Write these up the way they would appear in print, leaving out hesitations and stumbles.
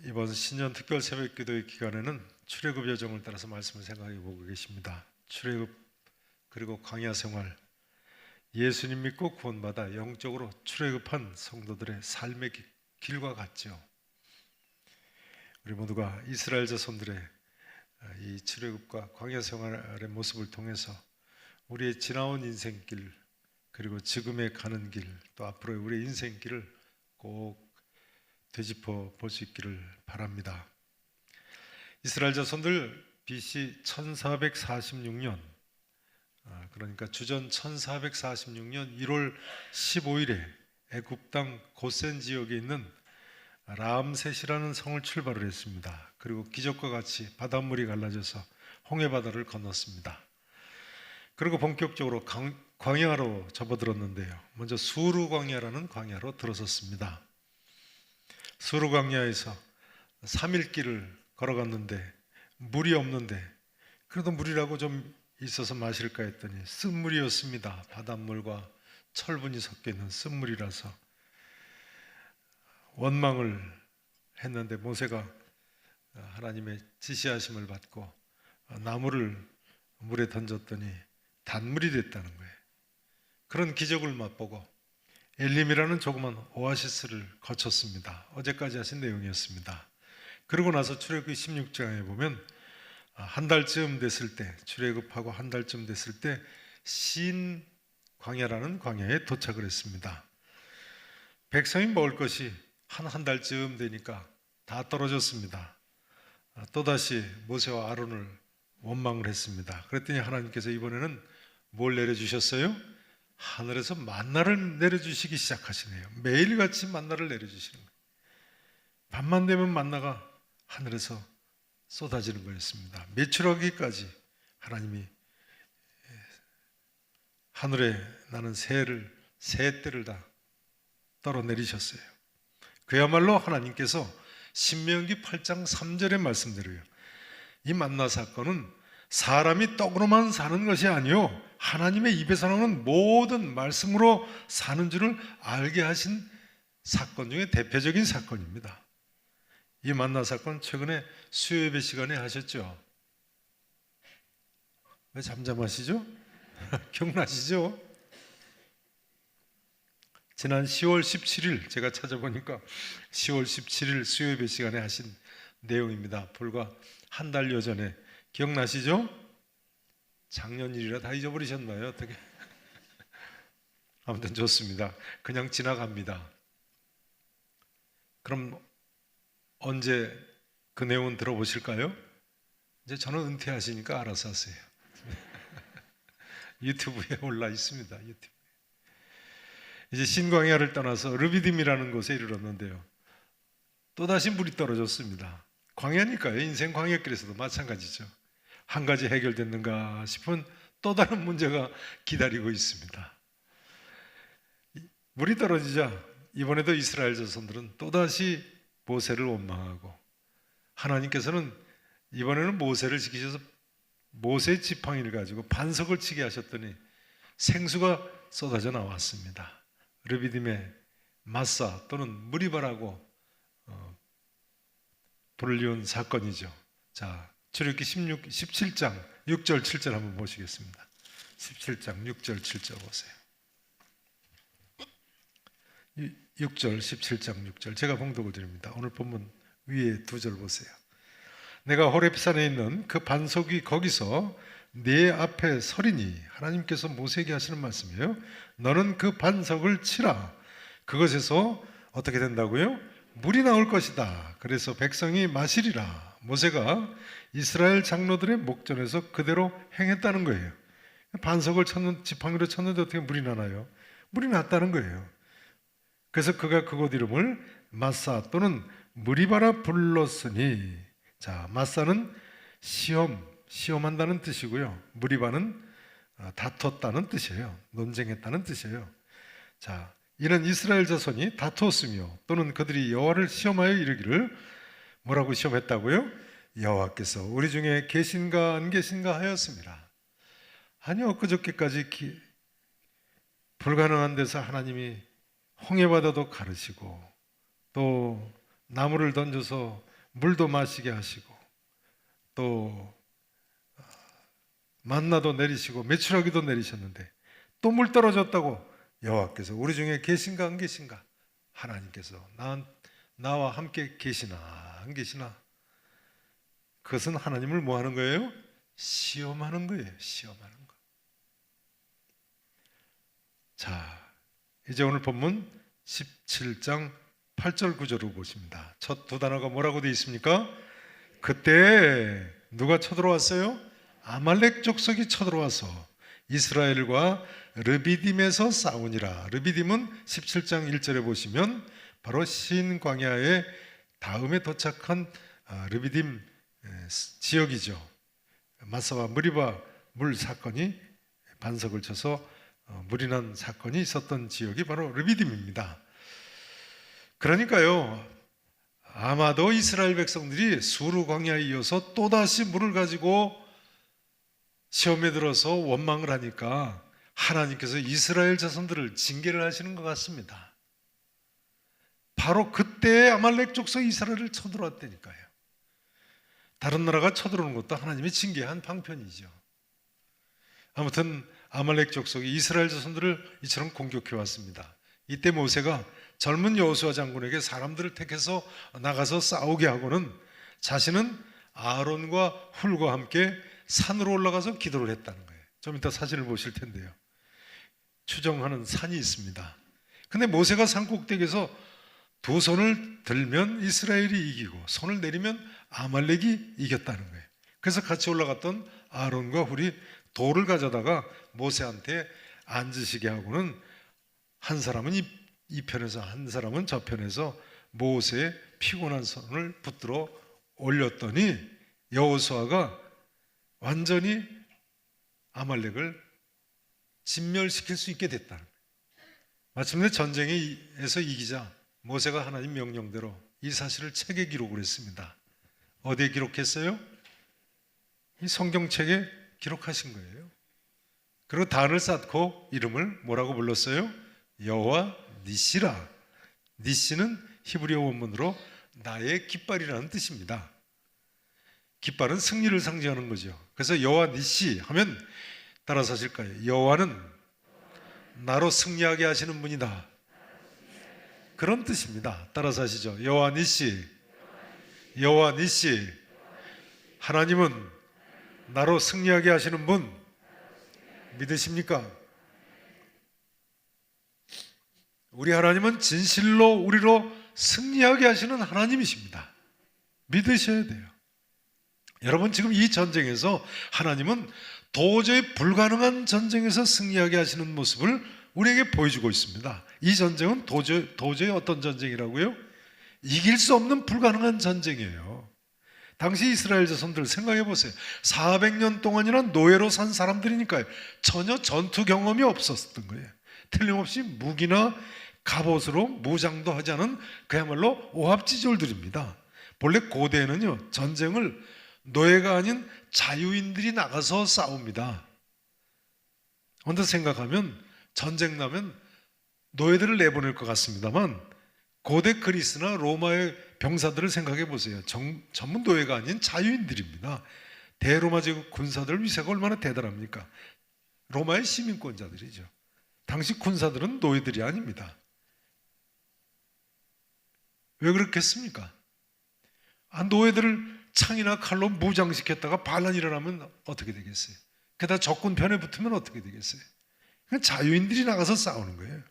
이번 신년 특별 새벽 기도의 기간에는 출애굽 여정을 따라서 말씀을 생각해 보고 계십니다. 출애굽 그리고 광야 생활, 예수님 믿고 구원받아 영적으로 출애굽한 성도들의 삶의 길과 같죠. 우리 모두가 이스라엘 자손들의 이 출애굽과 광야 생활의 모습을 통해서 우리의 지나온 인생길, 그리고 지금의 가는 길, 또 앞으로의 우리의 인생길을 꼭 되짚어 볼 수 있기를 바랍니다. 이스라엘 자손들 BC 1446년, 그러니까 주전 1446년 1월 15일에 애굽 땅 고센 지역에 있는 람셋이라는 성을 출발을 했습니다. 그리고 기적과 같이 바닷물이 갈라져서 홍해바다를 건넜습니다. 그리고 본격적으로 광야로 접어들었는데요. 먼저 수르 광야라는 광야로 들어섰습니다. 수르 광야에서 3일 길을 걸어갔는데 물이 없는데 그래도 물이라고 좀 있어서 마실까 했더니 쓴물이었습니다. 바닷물과 철분이 섞여 있는 쓴물이라서 원망을 했는데 모세가 하나님의 지시하심을 받고 나무를 물에 던졌더니 단물이 됐다는 거예요. 그런 기적을 맛보고 엘림이라는 조그만 오아시스를 거쳤습니다. 어제까지 하신 내용이었습니다. 그러고 나서 출애굽기 16장에 보면 한 달쯤 됐을 때, 출애굽하고 한 달쯤 됐을 때 신 광야라는 광야에 도착을 했습니다. 백성이 먹을 것이 한 달쯤 되니까 다 떨어졌습니다. 또다시 모세와 아론을 원망을 했습니다. 그랬더니 하나님께서 이번에는 뭘 내려주셨어요? 하늘에서 만나를 내려주시기 시작하시네요. 매일같이 만나를 내려주시는 거예요. 밤만 되면 만나가 하늘에서 쏟아지는 거였습니다. 메추라기까지 하나님이 하늘에 나는 새떼를 다 떨어내리셨어요. 그야말로 하나님께서 신명기 8장 3절의 말씀대로요. 이 만나 사건은 사람이 떡으로만 사는 것이 아니요 하나님의 입에서 나오는 모든 말씀으로 사는 줄을 알게 하신 사건 중에 대표적인 사건입니다. 이 만나 사건 최근에 수요예배 시간에 하셨죠? 왜 잠잠하시죠? 기억나시죠? 지난 10월 17일 제가 찾아보니까 10월 17일 수요예배 시간에 하신 내용입니다. 불과 한 달여 전에. 기억나시죠? 작년 일이라 다 잊어버리셨나요? 어떻게? 아무튼 좋습니다. 그냥 지나갑니다. 그럼 언제 그 내용은 들어보실까요? 이제 저는 은퇴하시니까 알아서 하세요. 유튜브에 올라 있습니다. 유튜브. 이제 신광야를 떠나서 르비딤이라는 곳에 이르렀는데요. 또다시 물이 떨어졌습니다. 광야니까요. 인생 광야길에서도 마찬가지죠. 한 가지 해결됐는가 싶은 또 다른 문제가 기다리고 있습니다. 물이 떨어지자 이번에도 이스라엘 자손들은 또다시 모세를 원망하고 하나님께서는 이번에는 모세를 지키셔서 모세 지팡이를 가지고 반석을 치게 하셨더니 생수가 쏟아져 나왔습니다. 르비딤의 마사 또는 무리바라고 불리운 사건이죠. 자, 출애굽기 17장 6절 7절 한번 보시겠습니다. 17장 6절 7절 보세요. 6절 17장 6절 제가 봉독을 드립니다. 오늘 본문 위에 2절 보세요. 내가 호렙산에 있는 그 반석이 거기서 네 앞에 서리니, 하나님께서 모세에게 하시는 말씀이에요. 너는 그 반석을 치라. 그것에서 어떻게 된다고요? 물이 나올 것이다. 그래서 백성이 마시리라. 모세가 이스라엘 장로들의 목전에서 그대로 행했다는 거예요. 반석을 지팡이로 쳤는데 어떻게 물이 나나요? 물이 났다는 거예요. 그래서 그가 그곳 이름을 마사 또는 무리바라 불렀으니, 자, 마사는 시험한다는 뜻이고요. 무리바는 다퉜다는 뜻이에요. 논쟁했다는 뜻이에요. 자, 이는 이스라엘 자손이 다투었으며 또는 그들이 여호와를 시험하여 이르기를 뭐라고 시험했다고요? 여호와께서 우리 중에 계신가 안 계신가 하였습니다. 아니요, 엊그저께까지 불가능한 데서 하나님이 홍해바다도 가르시고 또 나무를 던져서 물도 마시게 하시고 또 만나도 내리시고 메추라기도 내리셨는데 또 물 떨어졌다고 여호와께서 우리 중에 계신가 안 계신가? 하나님께서 나와 함께 계시나 안 계시나? 그것은 하나님을 뭐 하는 거예요? 시험하는 거예요. 시험하는 거. 자, 이제 오늘 본문 17장 8절 9절을 보십니다. 첫 두 단어가 뭐라고 되어 있습니까? 그때 누가 쳐들어왔어요? 아말렉 족속이 쳐들어와서 이스라엘과 르비딤에서 싸우니라. 르비딤은 17장 1절에 보시면 바로 신광야의 다음에 도착한 르비딤 지역이죠. 마사와 무리바 물 사건이 반석을 쳐서 물이 난 사건이 있었던 지역이 바로 르비딤입니다. 그러니까요, 아마도 이스라엘 백성들이 수르 광야에 이어서 또다시 물을 가지고 시험에 들어서 원망을 하니까 하나님께서 이스라엘 자손들을 징계를 하시는 것 같습니다. 바로 그때 아말렉 족속이 이스라엘을 쳐들어왔다니까요. 다른 나라가 쳐들어오는 것도 하나님이 징계한 방편이죠. 아무튼 아말렉 족속이 이스라엘 자손들을 이처럼 공격해 왔습니다. 이때 모세가 젊은 여호수아 장군에게 사람들을 택해서 나가서 싸우게 하고는 자신은 아론과 훌과 함께 산으로 올라가서 기도를 했다는 거예요. 좀 이따 사진을 보실 텐데요. 추정하는 산이 있습니다. 근데 모세가 산 꼭대기에서 두 손을 들면 이스라엘이 이기고 손을 내리면 아말렉이 이겼다는 거예요. 그래서 같이 올라갔던 아론과 훌이 돌을 가져다가 모세한테 앉으시게 하고는 한 사람은 이 편에서 한 사람은 저 편에서 모세의 피곤한 손을 붙들어 올렸더니 여호수아가 완전히 아말렉을 진멸시킬 수 있게 됐다는 거예요. 마침내 전쟁에서 이기자 모세가 하나님 명령대로 이 사실을 책에 기록을 했습니다. 어디에 기록했어요? 이 성경책에 기록하신 거예요. 그리고 단을 쌓고 이름을 뭐라고 불렀어요? 여호와 니시라. 니시는 히브리어 원문으로 나의 깃발이라는 뜻입니다. 깃발은 승리를 상징하는 거죠. 그래서 여호와 니시 하면 따라서 하실까요? 여호와는 나로 승리하게 하시는 분이다. 그런 뜻입니다. 따라서 하시죠. 여호와 니시, 여호와 니시. 하나님은 나로 승리하게 하시는 분 믿으십니까? 우리 하나님은 진실로 우리로 승리하게 하시는 하나님이십니다. 믿으셔야 돼요. 여러분, 지금 이 전쟁에서 하나님은 도저히 불가능한 전쟁에서 승리하게 하시는 모습을 우리에게 보여주고 있습니다. 이 전쟁은 도저히 어떤 전쟁이라고요? 이길 수 없는 불가능한 전쟁이에요. 당시 이스라엘 자손들 생각해 보세요. 400년 동안이나 노예로 산 사람들이니까요. 전혀 전투 경험이 없었던 거예요. 틀림없이 무기나 갑옷으로 무장도 하지 않은 그야말로 오합지졸들입니다. 본래 고대에는요, 전쟁을 노예가 아닌 자유인들이 나가서 싸웁니다. 언뜻 생각하면 전쟁 나면 노예들을 내보낼 것 같습니다만 고대 그리스나 로마의 병사들을 생각해 보세요. 전문 노예가 아닌 자유인들입니다. 대로마 제국 군사들 위세가 얼마나 대단합니까? 로마의 시민권자들이죠. 당시 군사들은 노예들이 아닙니다. 왜 그렇겠습니까? 노예들을 창이나 칼로 무장시켰다가 반란이 일어나면 어떻게 되겠어요? 게다가 적군 편에 붙으면 어떻게 되겠어요? 그냥 자유인들이 나가서 싸우는 거예요.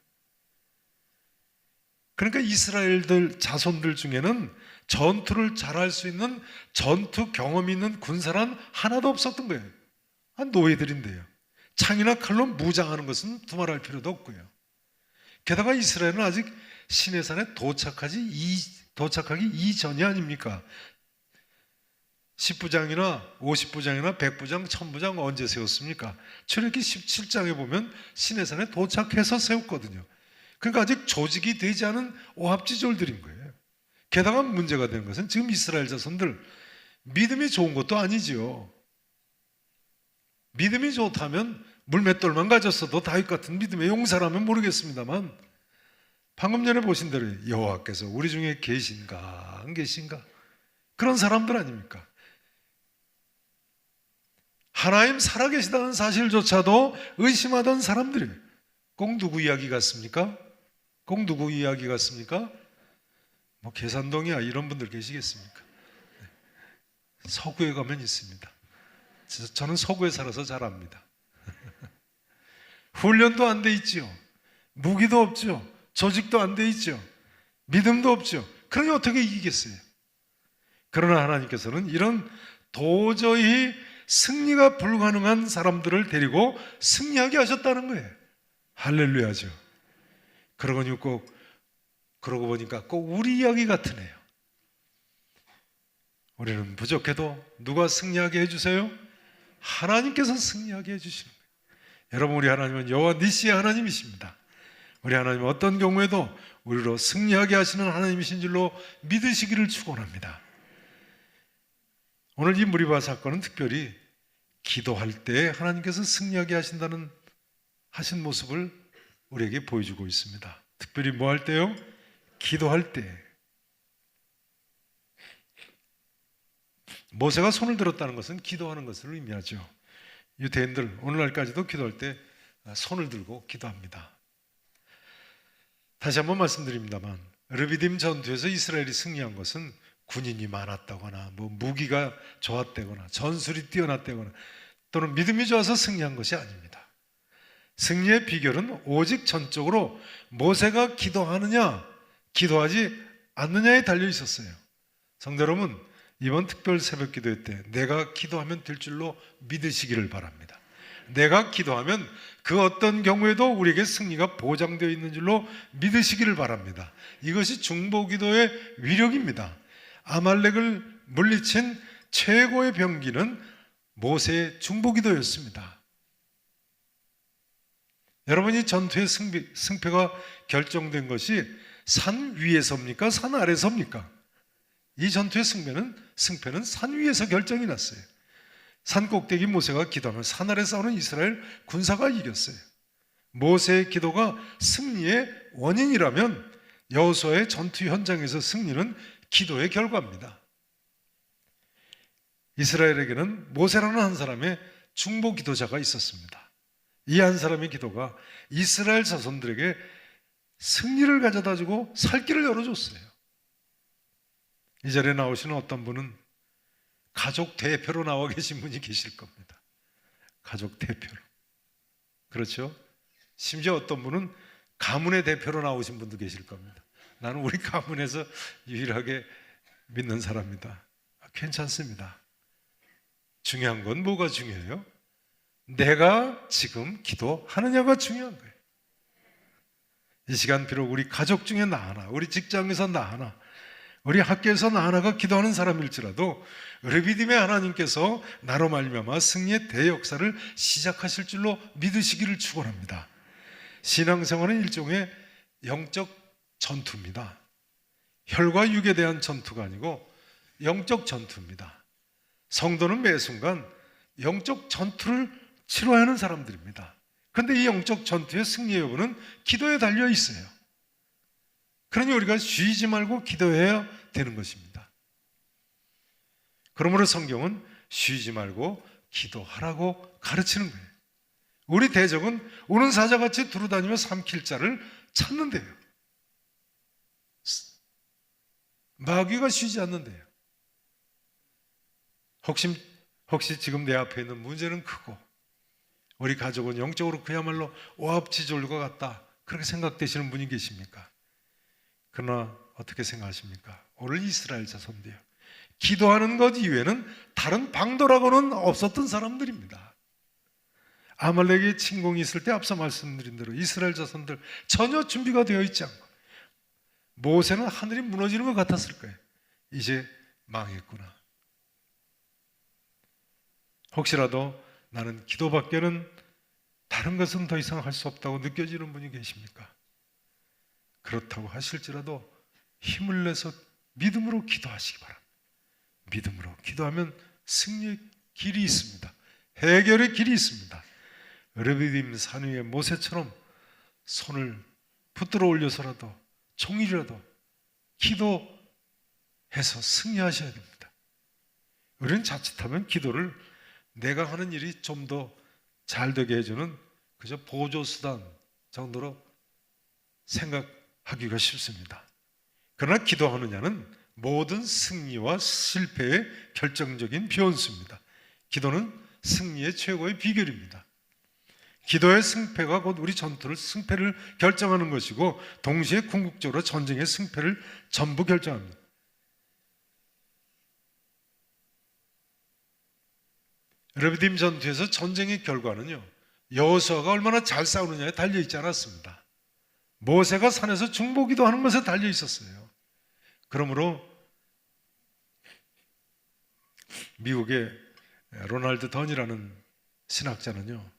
그러니까 이스라엘들 자손들 중에는 전투를 잘할 수 있는 전투 경험이 있는 군사란 하나도 없었던 거예요. 노예들인데요. 창이나 칼로 무장하는 것은 두말할 필요도 없고요. 게다가 이스라엘은 아직 시내산에 도착하기 이전이 아닙니까? 10부장이나 50부장이나 100부장, 1000부장 언제 세웠습니까? 출애굽기 17장에 보면 시내산에 도착해서 세웠거든요. 그러니까 아직 조직이 되지 않은 오합지졸들인 거예요. 게다가 문제가 되는 것은 지금 이스라엘 자손들 믿음이 좋은 것도 아니지요. 믿음이 좋다면 물맷돌만 가졌어도 다윗 같은 믿음의 용사라면 모르겠습니다만 방금 전에 보신 대로 여호와께서 우리 중에 계신가 안 계신가? 그런 사람들 아닙니까? 하나님 살아계시다는 사실조차도 의심하던 사람들이에요. 꼭 누구 이야기 같습니까? 꼭 누구 이야기 같습니까? 뭐 계산동이야 이런 분들 계시겠습니까? 서구에 가면 있습니다. 저는 서구에 살아서 잘 압니다. 훈련도 안 돼 있죠. 무기도 없죠. 조직도 안 돼 있죠. 믿음도 없죠. 그러니 어떻게 이기겠어요? 그러나 하나님께서는 이런 도저히 승리가 불가능한 사람들을 데리고 승리하게 하셨다는 거예요. 할렐루야죠. 그러고 보니까 꼭 우리 이야기 같으네요. 우리는 부족해도 누가 승리하게 해주세요? 하나님께서 승리하게 해주시는 거예요. 여러분, 우리 하나님은 여호와 니시의 하나님이십니다. 우리 하나님은 어떤 경우에도 우리로 승리하게 하시는 하나님이신 줄로 믿으시기를 축원합니다. 오늘 이 무리바 사건은 특별히 기도할 때 하나님께서 승리하게 하신 모습을 우리에게 보여주고 있습니다. 특별히 뭐 할 때요? 기도할 때. 모세가 손을 들었다는 것은 기도하는 것을 의미하죠. 유대인들 오늘날까지도 기도할 때 손을 들고 기도합니다. 다시 한번 말씀드립니다만, 르비딤 전투에서 이스라엘이 승리한 것은 군인이 많았다거나 뭐 무기가 좋았다거나 전술이 뛰어났다거나 또는 믿음이 좋아서 승리한 것이 아닙니다. 승리의 비결은 오직 전적으로 모세가 기도하느냐 기도하지 않느냐에 달려 있었어요. 성도 여러분, 이번 특별 새벽 기도회 때 내가 기도하면 될 줄로 믿으시기를 바랍니다. 내가 기도하면 그 어떤 경우에도 우리에게 승리가 보장되어 있는 줄로 믿으시기를 바랍니다. 이것이 중보기도의 위력입니다. 아말렉을 물리친 최고의 병기는 모세의 중보기도였습니다. 여러분이 전투의 승패가 결정된 것이 산 위에서입니까? 산 아래서입니까? 이 전투의 승패는 산 위에서 결정이 났어요. 산 꼭대기 모세가 기도하면 산 아래 싸우는 이스라엘 군사가 이겼어요. 모세의 기도가 승리의 원인이라면 여호수아의 전투 현장에서 승리는 기도의 결과입니다. 이스라엘에게는 모세라는 한 사람의 중보 기도자가 있었습니다. 이 한 사람의 기도가 이스라엘 자손들에게 승리를 가져다주고 살 길을 열어줬어요. 이 자리에 나오시는 어떤 분은 가족 대표로 나와 계신 분이 계실 겁니다. 가족 대표로. 그렇죠? 심지어 어떤 분은 가문의 대표로 나오신 분도 계실 겁니다. 나는 우리 가문에서 유일하게 믿는 사람이다. 괜찮습니다. 중요한 건 뭐가 중요해요? 내가 지금 기도하느냐가 중요한 거예요. 이 시간 비록 우리 가족 중에 나 하나, 우리 직장에서 나 하나, 우리 학교에서 나 하나가 기도하는 사람일지라도 르비딤의 하나님께서 나로 말미암아 승리의 대역사를 시작하실 줄로 믿으시기를 축원합니다. 신앙생활은 일종의 영적 전투입니다. 혈과 육에 대한 전투가 아니고 영적 전투입니다. 성도는 매 순간 영적 전투를 치러야 하는 사람들입니다. 그런데 이 영적 전투의 승리의 여부는 기도에 달려 있어요. 그러니 우리가 쉬지 말고 기도해야 되는 것입니다. 그러므로 성경은 쉬지 말고 기도하라고 가르치는 거예요. 우리 대적은 우는 사자같이 두루다니며 삼킬 자를 찾는데요. 마귀가 쉬지 않는데요. 혹시 지금 내 앞에 있는 문제는 크고 우리 가족은 영적으로 그야말로 오합지졸과 같다, 그렇게 생각되시는 분이 계십니까? 그러나 어떻게 생각하십니까? 오늘 이스라엘 자손들이요, 기도하는 것 이외에는 다른 방도라고는 없었던 사람들입니다. 아말렉의 침공이 있을 때 앞서 말씀드린 대로 이스라엘 자손들 전혀 준비가 되어 있지 않고 모세는 하늘이 무너지는 것 같았을 거예요. 이제 망했구나. 혹시라도 나는 기도밖에는 다른 것은 더 이상 할 수 없다고 느껴지는 분이 계십니까? 그렇다고 하실지라도 힘을 내서 믿음으로 기도하시기 바랍니다. 믿음으로 기도하면 승리의 길이 있습니다. 해결의 길이 있습니다. 르비딤 산 위에 모세처럼 손을 붙들어 올려서라도 종일이라도 기도해서 승리하셔야 됩니다. 우리는 자칫하면 기도를 내가 하는 일이 좀 더 잘 되게 해주는 그저 보조수단 정도로 생각하기가 쉽습니다. 그러나 기도하느냐는 모든 승리와 실패의 결정적인 변수입니다. 기도는 승리의 최고의 비결입니다. 기도의 승패가 곧 우리 전투를 승패를 결정하는 것이고 동시에 궁극적으로 전쟁의 승패를 전부 결정합니다. 르비딤 전투에서 전쟁의 결과는요, 여호수아가 얼마나 잘 싸우느냐에 달려 있지 않았습니다. 모세가 산에서 중보기도 하는 것에 달려 있었어요. 그러므로 미국의 로널드 던이라는 신학자는요,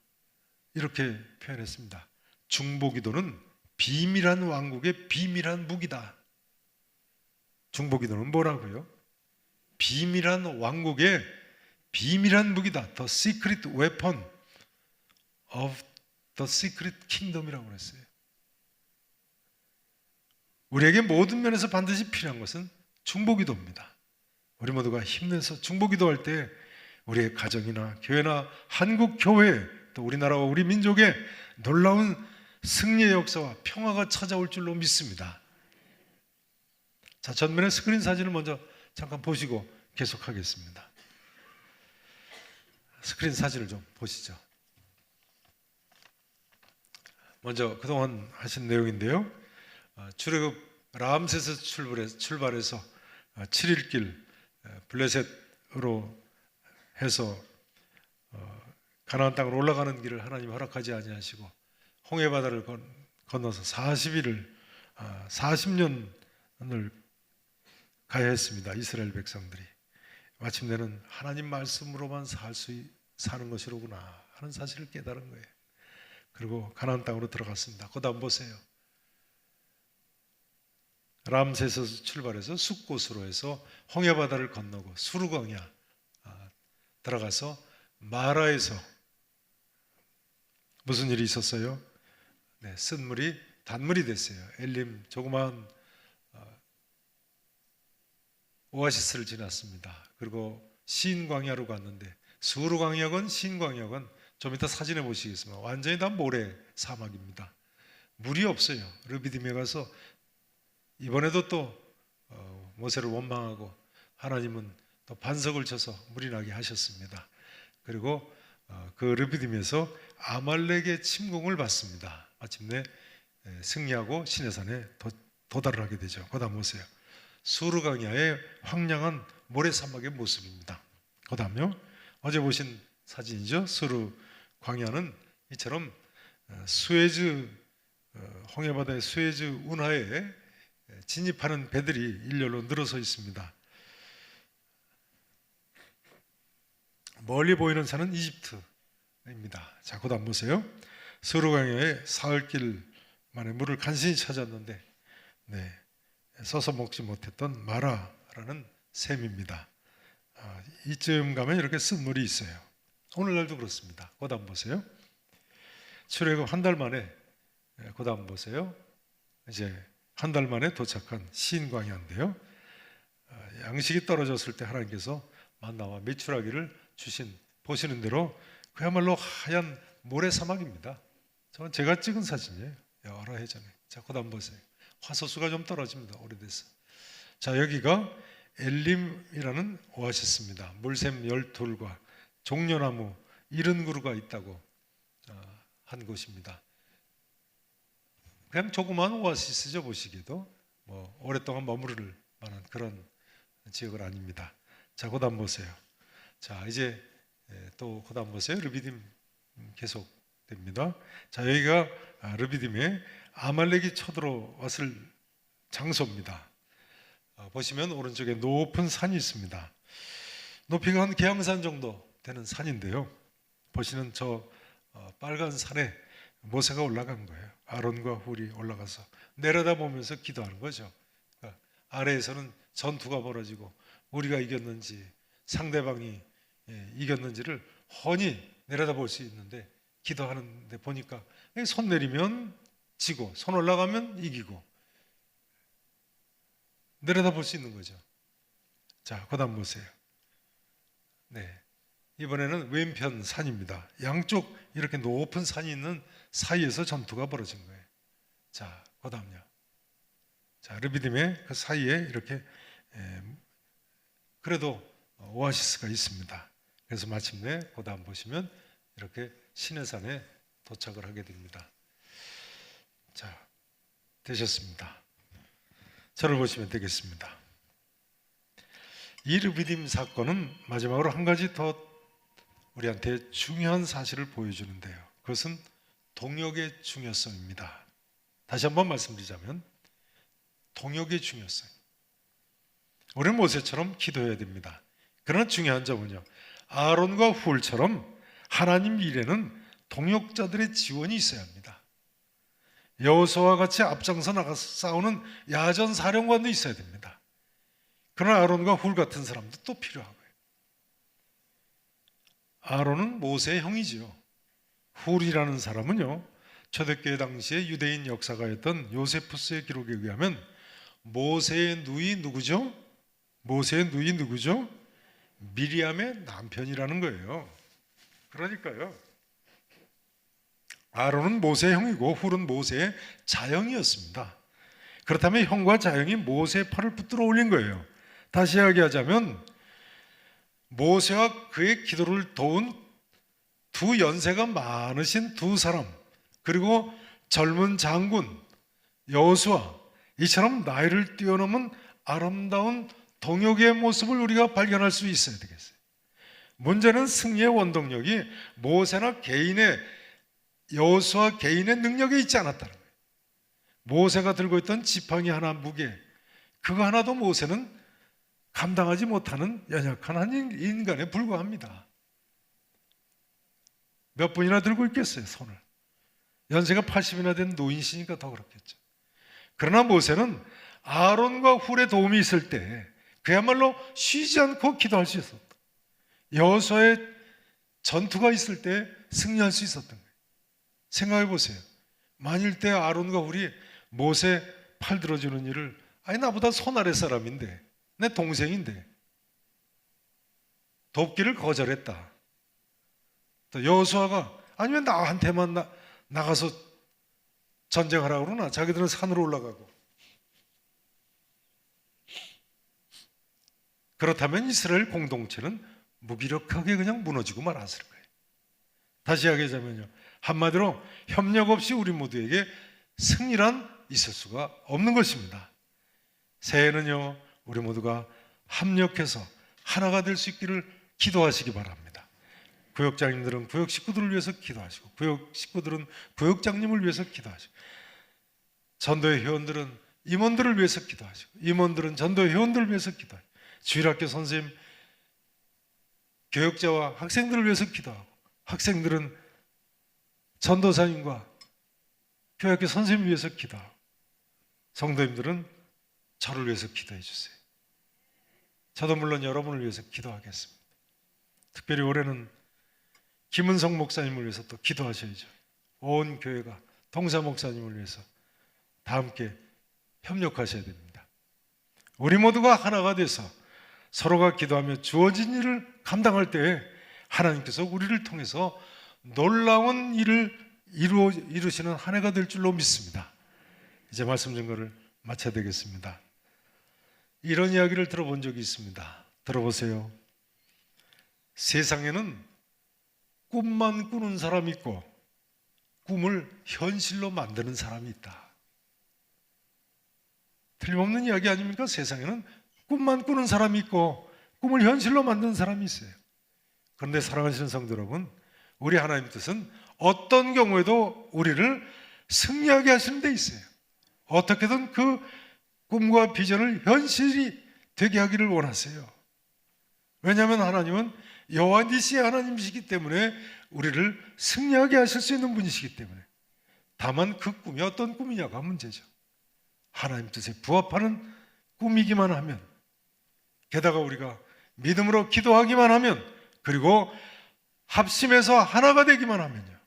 이렇게 표현했습니다. 중보기도는 비밀한 왕국의 비밀한 무기다. 중보기도는 뭐라고요? 비밀한 왕국의 비밀한 무기다. The secret weapon of the secret kingdom이라고 그랬어요. 우리에게 모든 면에서 반드시 필요한 것은 중보기도입니다. 우리 모두가 힘내서 중보기도할 때 우리의 가정이나 교회나 한국 교회 또 우리나라와 우리 민족의 놀라운 승리의 역사와 평화가 찾아올 줄로 믿습니다. 자, 전면의 스크린 사진을 먼저 잠깐 보시고 계속하겠습니다. 스크린 사진을 좀 보시죠. 먼저 그동안 하신 내용인데요. 출애굽 라암세스 출발해서 7일길 블레셋으로 해서 가나안 땅으로 올라가는 길을 하나님 허락하지 아니하시고 홍해바다를 건너서 40년을 가야 했습니다. 이스라엘 백성들이. 마침내는 하나님 말씀으로만 사는 것이로구나 하는 사실을 깨달은 거예요. 그리고 가나안 땅으로 들어갔습니다. 그 다음 보세요. 람세스에서 출발해서 숫곳으로 해서 홍해바다를 건너고 수르광야 들어가서 마라에서 무슨 일이 있었어요? 네, 쓴물이 단물이 됐어요. 엘림 조그마한 오아시스를 지났습니다. 그리고 신광야로 갔는데 수르광야건 신광야건 좀 이따 사진에 보시겠습니다. 완전히 다 모래 사막입니다. 물이 없어요. 르비딤에 가서 이번에도 또 모세를 원망하고 하나님은 또 반석을 쳐서 물이 나게 하셨습니다. 그리고 그 르비딤에서 아말렉의 침공을 받습니다. 마침내 승리하고 시내산에 도달을 하게 되죠. 그 다음 보세요. 수르광야의 황량한 모래사막의 모습입니다. 그 다음요. 어제 보신 사진이죠. 수르광야는 이처럼 수에즈 홍해바다의 수에즈 운하에 진입하는 배들이 일렬로 늘어서 있습니다. 멀리 보이는 산은 이집트입니다. 자, 그 다음 보세요. 수르광야에 사흘길 만에 물을 간신히 찾았는데 써서 먹지 못했던 마라라는 샘입니다. 이쯤 가면 이렇게 쓴물이 있어요. 오늘날도 그렇습니다. 그 다음 보세요. 출애굽 한 달 만에, 그 다음 보세요. 이제 한 달 만에 도착한 신광야인데요. 양식이 떨어졌을 때 하나님께서 만나와 메추라기를 주신, 보시는 대로 그야말로 하얀 모래사막입니다. 저건 제가 찍은 사진이에요. 여러 해 전에. 자, 그 다음 보세요. 화소수가 좀 떨어집니다. 오래돼서. 자, 여기가 엘림이라는 오아시스입니다. 물샘 12과 종려나무 70그루가 있다고 한 곳입니다. 그냥 조그마한 오아시스죠. 보시기에도 뭐 오랫동안 머무를 만한 그런 지역은 아닙니다. 자, 그 다음 보세요. 자, 이제 또 그 다음 보세요. 르비딤 계속 됩니다. 자, 여기가 르비딤에 아말렉이 쳐들어왔을 장소입니다. 보시면 오른쪽에 높은 산이 있습니다. 높이가 한 계양산 정도 되는 산인데요. 보시는 저 빨간 산에 모세가 올라간 거예요. 아론과 훌이 올라가서 내려다보면서 기도하는 거죠. 아래에서는 전투가 벌어지고 우리가 이겼는지 상대방이 이겼는지를 훤히 내려다볼 수 있는데 기도하는데 보니까 손 내리면 지고 손 올라가면 이기고 내려다볼 수 있는 거죠. 자, 그 다음 보세요. 네, 이번에는 왼편 산입니다. 양쪽 이렇게 높은 산이 있는 사이에서 전투가 벌어진 거예요. 자, 그 다음요. 자, 르비딤의 그 사이에 이렇게 그래도 오아시스가 있습니다. 그래서 마침내 그 다음 보시면 이렇게 시내산에 도착을 하게 됩니다. 자, 되셨습니다. 저를 보시면 되겠습니다. 이 르비딤 사건은 마지막으로 한 가지 더 우리한테 중요한 사실을 보여주는데요. 그것은 동역의 중요성입니다. 다시 한번 말씀드리자면 동역의 중요성. 우리는 모세처럼 기도해야 됩니다. 그러나 중요한 점은요, 아론과 훌처럼 하나님 일에는 동역자들의 지원이 있어야 합니다. 여호수아와 같이 앞장서 나가서 싸우는 야전 사령관도 있어야 됩니다. 그러나 아론과 훌 같은 사람도 또 필요하고요. 아론은 모세의 형이지요. 훌이라는 사람은요, 초대교회 당시에 유대인 역사가였던 요세푸스의 기록에 의하면 모세의 누이 누구죠? 모세의 누이 누구죠? 미리암의 남편이라는 거예요. 그러니까요, 아론은 모세의 형이고 훌은 모세의 자형이었습니다. 그렇다면 형과 자형이 모세의 팔을 붙들어 올린 거예요. 다시 이야기하자면 모세와 그의 기도를 도운 두 연세가 많으신 두 사람, 그리고 젊은 장군 여호수아, 이처럼 나이를 뛰어넘은 아름다운 동역의 모습을 우리가 발견할 수 있어야 되겠어요. 문제는 승리의 원동력이 모세나 개인의 여호수아 개인의 능력에 있지 않았다는 거예요. 모세가 들고 있던 지팡이 하나 무게, 그거 하나도 모세는 감당하지 못하는 연약한 한 인간에 불과합니다. 몇 분이나 들고 있겠어요, 손을. 연세가 80이나 된 노인시니까 더 그렇겠죠. 그러나 모세는 아론과 훌의 도움이 있을 때 그야말로 쉬지 않고 기도할 수 있었다. 여호수아의 전투가 있을 때 승리할 수 있었던 거예요. 생각해 보세요. 만일 때 아론과 훌이 모세 팔 들어주는 일을, 아니 나보다 손 아래 사람인데, 내 동생인데 돕기를 거절했다. 또 여호수아가 아니 왜 나한테만 나가서 전쟁하라고 그러나, 자기들은 산으로 올라가고. 그렇다면 이스라엘 공동체는 무기력하게 그냥 무너지고 말았을 거예요. 다시 이야기하자면요, 한마디로 협력 없이 우리 모두에게 승리란 있을 수가 없는 것입니다. 새해는요, 우리 모두가 합력해서 하나가 될 수 있기를 기도하시기 바랍니다. 구역장님들은 구역 식구들을 위해서 기도하시고, 구역 식구들은 구역장님을 위해서 기도하시고, 전도회 회원들은 임원들을 위해서 기도하시고, 임원들은 전도회 회원들을 위해서 기도하시고, 주일학교 선생님, 교역자와 학생들을 위해서 기도하고, 학생들은 전도사님과 교회학교 선생님을 위해서 기도하고, 성도님들은 저를 위해서 기도해 주세요. 저도 물론 여러분을 위해서 기도하겠습니다. 특별히 올해는 김은성 목사님을 위해서 또 기도하셔야죠. 온 교회가 동사 목사님을 위해서 다 함께 협력하셔야 됩니다. 우리 모두가 하나가 돼서 서로가 기도하며 주어진 일을 감당할 때 하나님께서 우리를 통해서 놀라운 일을 이루시는 한 해가 될 줄로 믿습니다. 이제 말씀 증거를 마쳐야 되겠습니다. 이런 이야기를 들어본 적이 있습니다. 들어보세요. 세상에는 꿈만 꾸는 사람이 있고 꿈을 현실로 만드는 사람이 있다. 틀림없는 이야기 아닙니까? 세상에는 꿈만 꾸는 사람이 있고 꿈을 현실로 만드는 사람이 있어요. 그런데 사랑하시는 성도 여러분, 우리 하나님 뜻은 어떤 경우에도 우리를 승리하게 하시는 데 있어요. 어떻게든 그 꿈과 비전을 현실이 되게 하기를 원하세요. 왜냐하면 하나님은 여호와 니시의 하나님이시기 때문에 우리를 승리하게 하실 수 있는 분이시기 때문에. 다만 그 꿈이 어떤 꿈이냐가 문제죠. 하나님 뜻에 부합하는 꿈이기만 하면, 게다가 우리가 믿음으로 기도하기만 하면, 그리고 합심해서 하나가 되기만 하면요,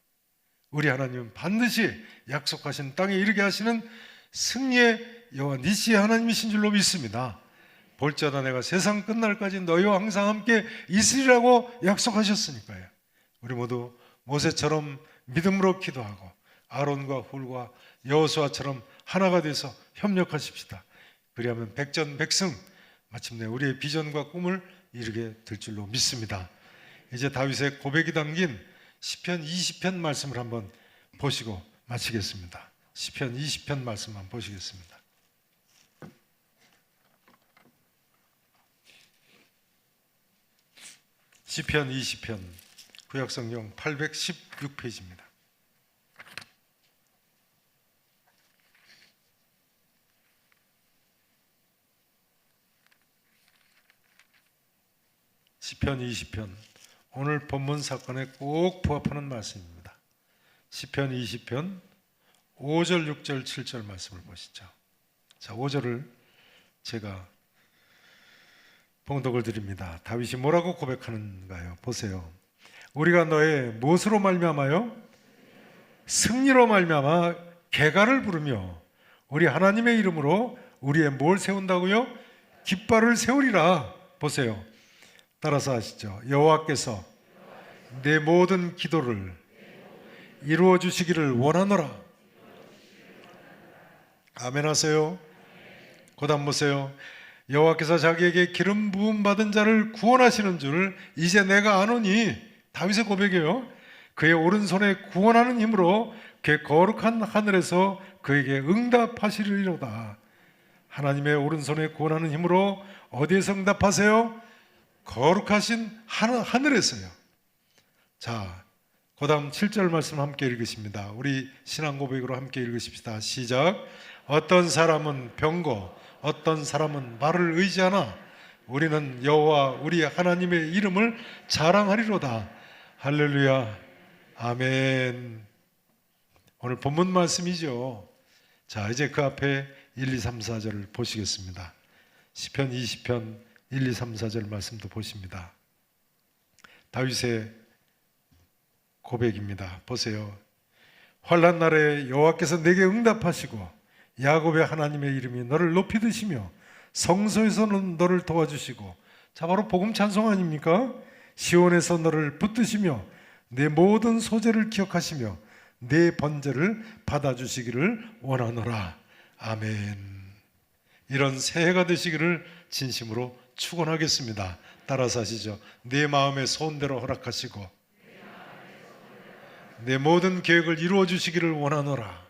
우리 하나님은 반드시 약속하신 땅에 이르게 하시는 승리의 여호와 니시의 하나님이신 줄로 믿습니다. 볼지어다 내가 세상 끝날까지 너희와 항상 함께 있으리라고 약속하셨으니까요. 우리 모두 모세처럼 믿음으로 기도하고 아론과 훌과 여호수아처럼 하나가 돼서 협력하십시다. 그리하면 백전백승 마침내 우리의 비전과 꿈을 이루게 될 줄로 믿습니다. 이제 다윗의 고백이 담긴 시편 20편 말씀을 한번 보시고 마치겠습니다. 시편 20편 말씀 한번 보시겠습니다. 시편 20편 구약성경 816페이지입니다. 시편 20편 오늘 본문 사건에 꼭 부합하는 말씀입니다. 시편 20편 5절, 6절, 7절 말씀을 보시죠. 자, 5절을 제가 봉독을 드립니다. 다윗이 뭐라고 고백하는가요? 보세요. 우리가 너의 무엇으로 말미암아요? 승리로 말미암아 개가를 부르며 우리 하나님의 이름으로 우리의 뭘 세운다고요? 깃발을 세우리라. 보세요. 따라서 하시죠. 여호와께서 내 모든 기도를 이루어 주시기를 원하노라. 아멘 하세요. 고단 보세요. 여호와께서 자기에게 기름 부음 받은 자를 구원하시는 줄 이제 내가 아노니. 다윗의 고백이에요. 그의 오른손에 구원하는 힘으로 그의 거룩한 하늘에서 그에게 응답하시리로다. 하나님의 오른손에 구원하는 힘으로 어디에서 응답하세요? 거룩하신 하늘에서요. 자, 그 다음 7절 말씀 함께 읽으십니다. 우리 신앙 고백으로 함께 읽으십시다. 시작. 어떤 사람은 병거, 어떤 사람은 말을 의지하나 우리는 여호와 우리 하나님의 이름을 자랑하리로다. 할렐루야. 아멘. 오늘 본문 말씀이죠. 자, 이제 그 앞에 1, 2, 3, 4절을 보시겠습니다. 시편 20편 1, 2, 3, 4절 말씀도 보십니다. 다윗의 고백입니다. 보세요. 환난 날에 여호와께서 내게 응답하시고 야곱의 하나님의 이름이 너를 높이 드시며 성소에서는 너를 도와주시고. 자, 바로 복음 찬송 아닙니까? 시온에서 너를 붙드시며 내 모든 소재를 기억하시며 내 번제를 받아주시기를 원하노라. 아멘. 이런 새해가 되시기를 진심으로 축원하겠습니다. 따라서 하시죠. 내 마음의 소원대로 허락하시고 내 모든 계획을 이루어 주시기를 원하노라.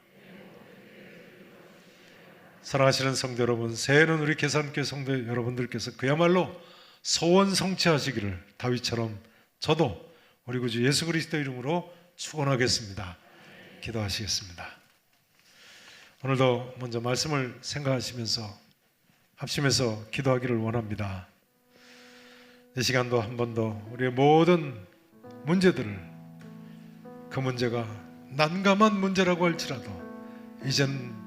사랑하시는 성도 여러분, 새해는 우리 계산교회 성도 여러분들께서 그야말로 소원 성취하시기를 다윗처럼 저도 우리 구주 예수 그리스도 이름으로 축원하겠습니다. 기도하시겠습니다. 오늘도 먼저 말씀을 생각하시면서 합심해서 기도하기를 원합니다. 이 시간도 한 번 더 우리의 모든 문제들을, 그 문제가 난감한 문제라고 할지라도 이젠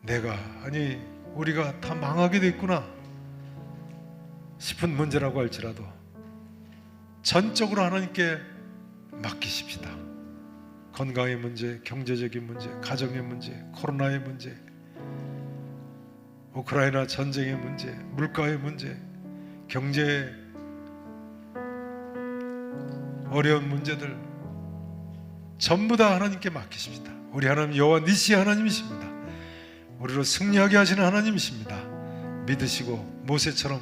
내가, 아니 우리가 다 망하게 됐구나 싶은 문제라고 할지라도 전적으로 하나님께 맡기십시다. 건강의 문제, 경제적인 문제, 가정의 문제, 코로나의 문제, 우크라이나 전쟁의 문제, 물가의 문제, 경제의 어려운 문제들 전부 다 하나님께 맡기십시다. 우리 하나님 여호와 니시 하나님이십니다. 우리로 승리하게 하시는 하나님이십니다. 믿으시고 모세처럼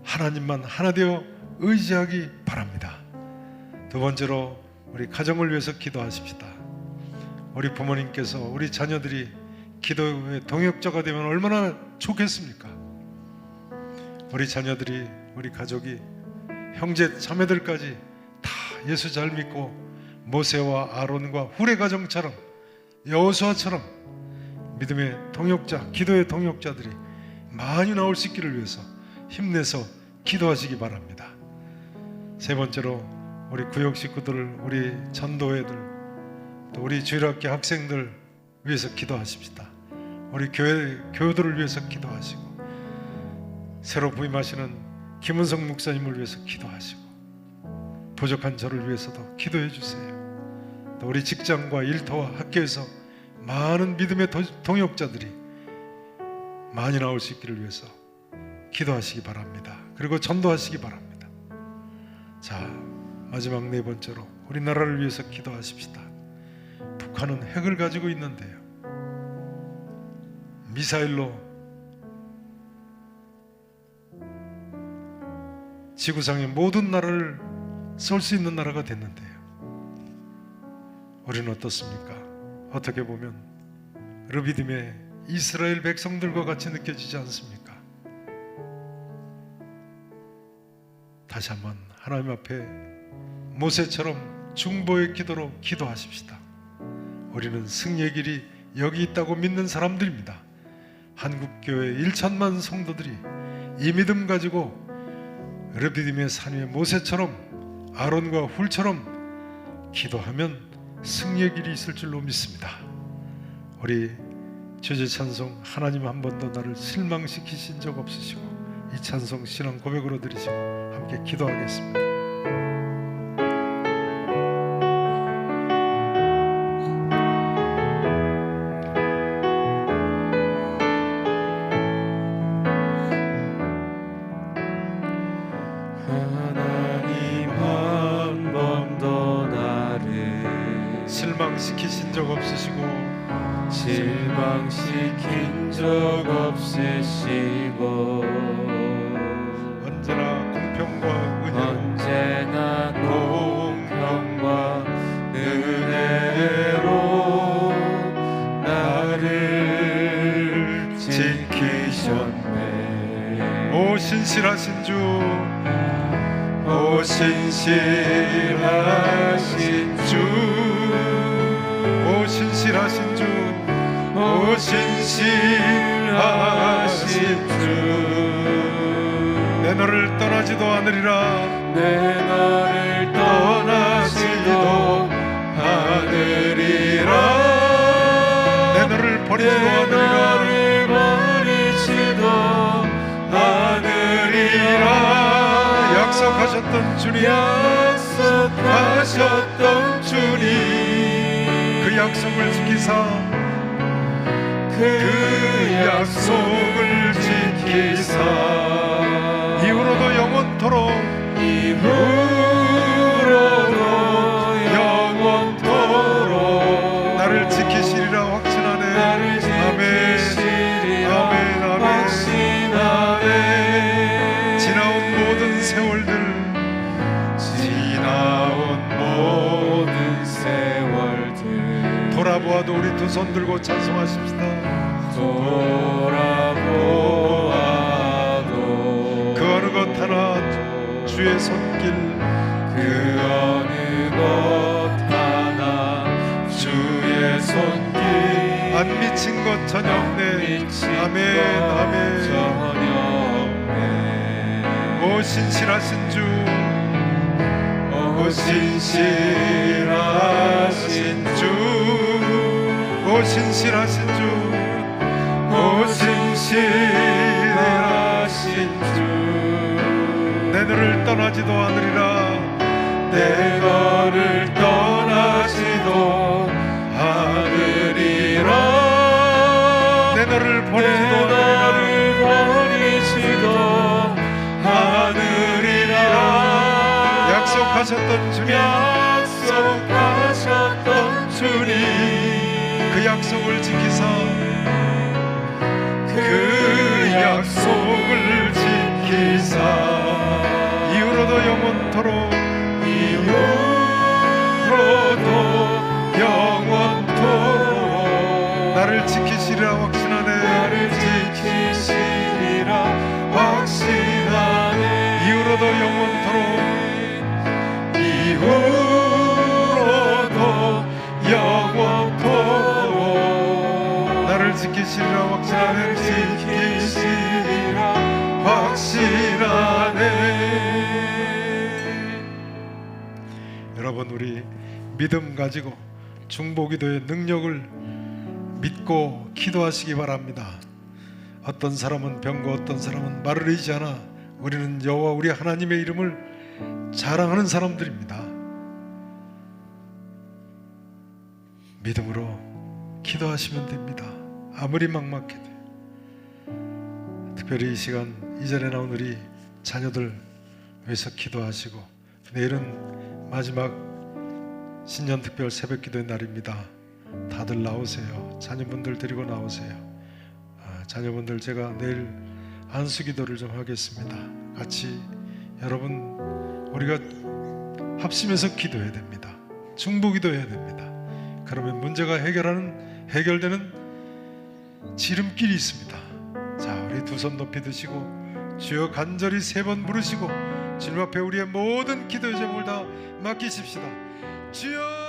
하나님만 하나 되어 의지하기 바랍니다. 두 번째로 우리 가정을 위해서 기도하십시다. 우리 부모님께서 우리 자녀들이 기도의 동역자가 되면 얼마나 좋겠습니까? 우리 자녀들이, 우리 가족이, 형제 자매들까지 다 예수 잘 믿고 모세와 아론과 훌의 가정처럼, 여호수아처럼 믿음의 동역자, 기도의 동역자들이 많이 나올 수 있기를 위해서 힘내서 기도하시기 바랍니다. 세 번째로 우리 구역 식구들, 우리 전도회들, 또 우리 주일학교 학생들 위해서 기도하십시다. 우리 교회 교우들을 위해서 기도하시고, 새로 부임하시는 김은성 목사님을 위해서 기도하시고, 부족한 저를 위해서도 기도해 주세요. 또 우리 직장과 일터와 학교에서 많은 믿음의 동역자들이 많이 나올 수 있기를 위해서 기도하시기 바랍니다. 그리고 전도하시기 바랍니다. 자, 마지막 네 번째로 우리나라를 위해서 기도하십시다. 북한은 핵을 가지고 있는데요, 미사일로 지구상의 모든 나라를 쏠 수 있는 나라가 됐는데요, 우리는 어떻습니까? 어떻게 보면 르비딤의 이스라엘 백성들과 같이 느껴지지 않습니까? 다시 한번 하나님 앞에 모세처럼 중보의 기도로 기도하십시다. 우리는 승리의 길이 여기 있다고 믿는 사람들입니다. 한국교회 1천만 성도들이 이 믿음 가지고 르비딤의 산 위에 모세처럼 아론과 훌처럼 기도하면 승리의 길이 있을 줄로 믿습니다. 우리 주제 찬송 하나님 한 번도 나를 실망시키신 적 없으시고, 이 찬송 신앙 고백으로 드리시고 함께 기도하겠습니다. 하나님 한 번도 나를 실망시키신 적 없으시고 실망시킨 적 없으시고 언제나 공평과 은혜로 언제나 공평과 은혜로 나를 지키셨네. 오 신실하신 주, 오 신실하신 주, 오 신실하신 주, 오 신실하신 주, 내 너를 떠나지도 않으리라, 내 너를 떠나지도 않으리라, 내 너를 버리지도 내 않으리라, 너를 버리지도 않으리라. 약속하셨던 주님, 약속하셨던 주님, 그 약속을 지키사 그 약속을 지키사 이후로도 영원토록 이후로도 영원토록 나를 지키시리라 확신하네. 나를 아멘. 지키시리라 아멘. 아멘. 확신하네. 지나온 모든 세월들, 지나온 모든 세월들 돌아보아도 우리 두 손 들고 찬송하십시다. 돌아보아도 그 어느 것 하나 주의 손길, 그 어느 것 하나 주의 손길 안 미친 것 전혀 없네. 아멘. 아멘. 전혀 없네. 오 신실하신 주, 오 신실하신 주, 오 신실하신 주, 오 신실하신 주, 내 너를 떠나지도 않으리라, 내 너를 떠나지도 않으리라, 내 너를 내 버리지도 않으리라, 너를 버리지도 않으리라. 약속하셨던 주님, 약속하셨던 주님, 그 약속을 지키사 그 약속을 지키사 이후로도 영원토록 이후로도 영원토록 나를 지키시리라 확신하네. 나를 지키시리라 확신하네. 이후로도 영원토록 이후로도 영원토록 나를 지키시리라 확신하네. 나를 지키시리라 확신하네. 여러분, 우리 믿음 가지고 중보기도의 능력을 믿고 기도하시기 바랍니다. 어떤 사람은 병고 어떤 사람은 말을 잃지 않아 우리는 여호와 우리 하나님의 이름을 자랑하는 사람들입니다. 믿음으로 기도하시면 됩니다. 아무리 막막해도 특별히 이 시간 이전에 나온 우리 자녀들 위해서 기도하시고, 내일은 마지막 신년특별 새벽기도의 날입니다. 다들 나오세요. 자녀분들 데리고 나오세요. 자녀분들 제가 내일 안수기도를 좀 하겠습니다. 같이 여러분 우리가 합심해서 기도해야 됩니다. 중보기도해야 됩니다. 그러면 문제가 해결되는 지름길이 있습니다. 자, 우리 두 손 높이 드시고 주여 간절히 3번 부르시고 주님 앞에 우리의 모든 기도의 제목을 다 맡기십시다. 주여